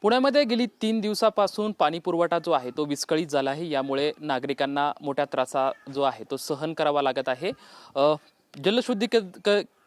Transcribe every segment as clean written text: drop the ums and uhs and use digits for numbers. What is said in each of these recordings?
पुण्यामध्ये गेली 3 दिवसापासून पाणी पुरवठा जो आहे तो विस्कळीत झाला आहे। यामुळे नागरिकांना मोठ्या त्रासा जो आहे तो सहन करावा लागत आहे। जलशुद्धी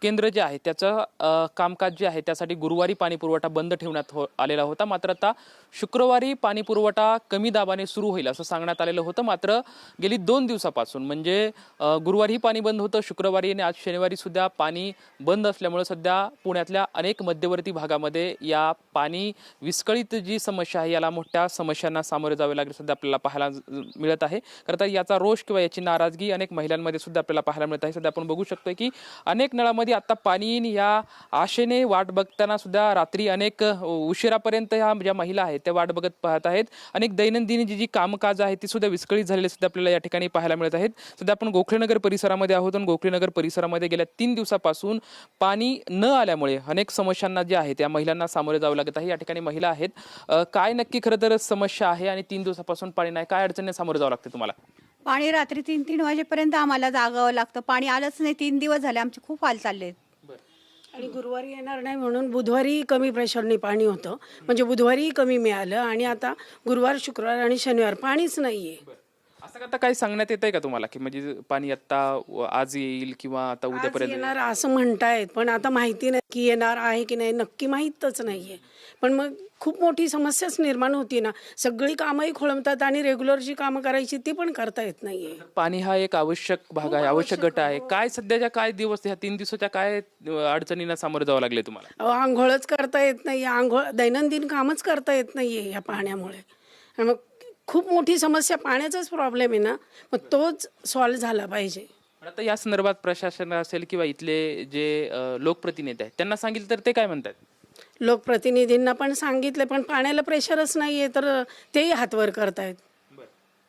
केंद्र जे आहे त्याचं कामकाज जे आहे त्यासाठी गुरुवारी पाणी पुरवठा बंद ठेवण्यात आलेला होता। मात्र आता शुक्रवारी पाणी पुरवठा कमी दाबाने सुरू होईल असं सांगण्यात आलेलं होतं। मात्र गेली 2 दिवसापासून म्हणजे गुरुवारी पाणी बंद होतं, शुक्रवारी आणि आज शनिवारी सुद्धा पाणी बंद असल्यामुळे सध्या पुण्यातल्या अनेक मध्यवर्ती भागामध्ये या पाणी विस्कळीत जी समस्या आहे याला मोठ्या समस्यांना सामोरे जावे लागले सध्या आपल्याला पाहायला मिळत आहे। खरं तर याचा रोष किंवा याची नाराजगी अनेक महिलांमध्ये सुद्धा आपल्याला पाहायला मिळत आहे। सध्या आपण बघू शकतो की अनेक नळामध्ये आता पाणी येईल या आशेने वाट बघताना सुद्धा रात्री अनेक उशिरापर्यंत ह्या ज्या महिला आहेत त्या वाट बघत पाहत आहेत। अनेक दैनंदिन जी कामकाज आहे ती सुद्धा विस्कळीत झालेली सुद्धा आपल्याला या ठिकाणी पाहायला मिळत आहेत। सध्या आपण गोखलेनगर परिसरामध्ये आहोत आणि गोखलेनगर परिसरामध्ये गेल्या 3 दिवसापासून पाणी न आल्यामुळे अनेक समस्यांना जे आहेत त्या महिलांना सामोरे जावे लागत आहे। या ठिकाणी महिला आहेत, काय नक्की खरं तर समस्या आहे आणि 3 दिवसापासून पाणी नाही, काय अडचणींना सामोरे जावं लागते तुम्हाला? पाणी रात्री 3-3 वाजेपर्यंत आम्हाला जागावं लागतं। पाणी आलंच नाही, 3 दिवस झाले, आमचे खूप हाल चालले। आणि गुरुवारी येणार नाही म्हणून बुधवारी कमी प्रेशरने पाणी होतं, म्हणजे बुधवारी कमी मिळालं आणि आता गुरुवार, शुक्रवार आणि शनिवार पाणीच नाहीये। असं करता काही सांगण्यात येत आहे का तुम्हाला की म्हणजे पाणी आता आज येईल किंवा आता आज उद्यापर्यंत येणार असं म्हणतायत, पण आता माहिती नाही की येणार आहे की नाही, नक्की माहीतच नाहीये। पण मग खूप मोठी समस्याच निर्माण होती ना, सगळी कामही खोळंबतात आणि रेग्युलर जी कामं करायची ती पण करता येत नाहीये। पाणी हा एक आवश्यक भाग आहे, आवश्यक घटक आहे। काय सध्याच्या काय दिवस ह्या 3 दिवसाच्या काय अडचणींना सामोरे जावं लागले तुम्हाला? अहो, आंघोळच करता येत नाही, आंघोळ दैनंदिन कामच करता येत नाहीये या पाण्यामुळे। आणि मग खूप मोठी समस्या पाण्याचाच प्रॉब्लेम आहे ना, मग तोच सॉल्व्ह झाला पाहिजे। आता या संदर्भात प्रशासन असेल किंवा इथले जे लोकप्रतिनिधी आहेत त्यांना सांगितलं तर ते काय म्हणतात? लोकप्रतिनिधींना पण सांगितले, पण पाण्याला प्रेशरच नाहीये तर तेही हातवर करतायत।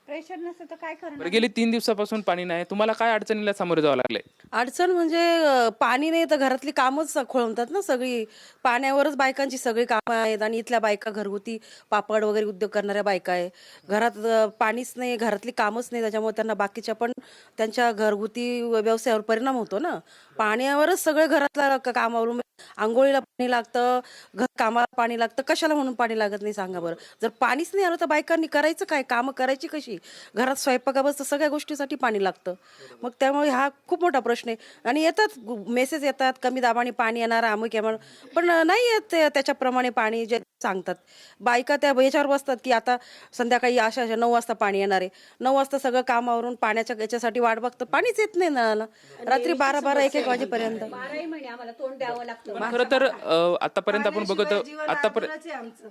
प्रेशर नसतं तर काय करणार? बरं, गेली 3 दिवसापासून पाणी नाही, तुम्हाला काय अडचणीला सामोरे जावं लागले? अडचण म्हणजे पाणी नाही तर घरातली कामच खोळंबतात ना सगळी। पाण्यावरच बायकांची सगळी कामं आहेत आणि इथल्या बायका घरगुती पापड वगैरे उद्योग करणाऱ्या बायका आहे। घरात पाणीच नाही, घरातली कामच नाही, त्याच्यामुळे त्यांना बाकीच्या पण त्यांच्या घरगुती व्यवसायावर परिणाम होतो ना। पाण्यावरच सगळे घरातल्या कामावरून आंघोळीला पाणी लागतं, घर कामाला पाणी लागतं, कशाला म्हणून पाणी लागत नाही सांगा बरं? जर पाणीच नाही आलं तर बायकांनी करायचं काय, कामं करायची कशी? घरात स्वयंपाकाबद्दल सगळ्या गोष्टीसाठी पाणी लागतं। मग त्यामुळे हा खूप मोठा प्रश्न आहे। आणि येतात मेसेज येतात कमी दाबाने पाणी येणार अमुक येणार, पण नाही येत त्याच्याप्रमाणे पाणी जे सांगतात। बायका त्या याच्यावर बसतात की आता संध्याकाळी अशा 9 वाजता पाणी येणार आहे, 9 वाजता सगळं कामावरून पाण्याच्या याच्यासाठी वाट बघतं, पाणीच येत नाही नळाला रात्री 12-12 1-1 वाजेपर्यंत। 12 महिने आम्हाला तोंड द्यावं लागतं। खरं तर आतापर्यंत आपण बघत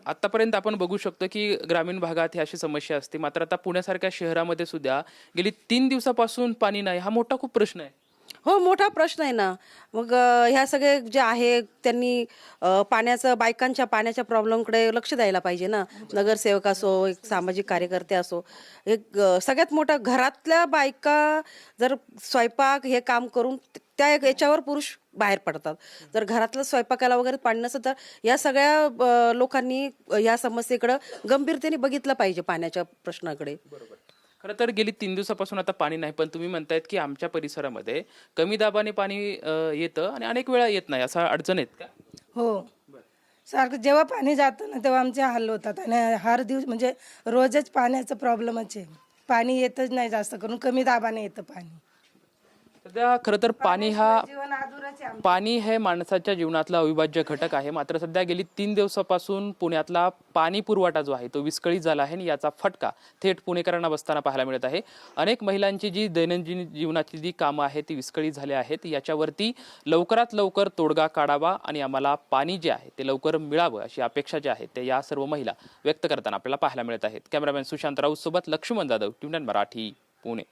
आतापर्यंत आपण बघू शकतो की ग्रामीण भागात ही अशी समस्या असते। मात्र आता पुण्यासारख्या शहरामध्ये सुद्धा गेली 3 दिवसापासून पाणी नाही, हा मोठा खूप प्रश्न आहे। हो, मोठा प्रश्न आहे ना। मग ह्या सगळे जे आहे त्यांनी पाण्याचं बायकांच्या पाण्याच्या प्रॉब्लेमकडे लक्ष द्यायला पाहिजे ना। नगरसेवक असो, एक सामाजिक कार्यकर्ते असो, एक सगळ्यात मोठा घरातल्या बायका जर स्वयंपाक हे काम करून त्या याच्यावर पुरुष बाहेर पडतात। जर घरातलं स्वयंपाकाला वगैरे पाणी नसेल तर या सगळ्या लोकांनी या समस्येकडे गंभीरतेने बघितलं पाहिजे, पाण्याच्या प्रश्नाकडे। खरं तर गेली 3 दिवसापासून आता पाणी नाही, पण तुम्ही म्हणतायत की आमच्या परिसरामध्ये कमी दाबाने पाणी येतं आणि अनेक वेळा येत नाही, असा अडचण आहेत का? हो, सारखं जेव्हा पाणी जातं ना तेव्हा आमचे हाल होतात आणि हर दिवस म्हणजे रोजच पाण्याचा प्रॉब्लेमच आहे। पाणी येतच नाही, जास्त करून कमी दाबाने येतं पाणी। सध्या खरं तर जीवन अधुरच आहे। पाणी हे माणसाच्या जीवनातला अविभाज्य घटक आहे। मात्र सध्या गेली 3 दिवसापासून पुण्यातला पाणी पुरवठा जो आहे तो विस्कळीत झाला आहे आणि याचा फटका थेट पुणेकरांना बसताना पाहायला मिळत आहे। अनेक महिलांची जी दैनंदिन जीवनाची जी कामं आहेत ती विस्कळीत झाली आहेत। याच्यावरती लवकरात लवकर तोडगा काढावा आणि आम्हाला पाणी जे आहे ते लवकर मिळावं अशी अपेक्षा जी आहे ते या सर्व महिला व्यक्त करताना आपल्याला पाहायला मिळत आहेत। कॅमेरामॅन सुशांत राऊत सोबत लक्ष्मण जाधव, TVN मराठी, पुणे।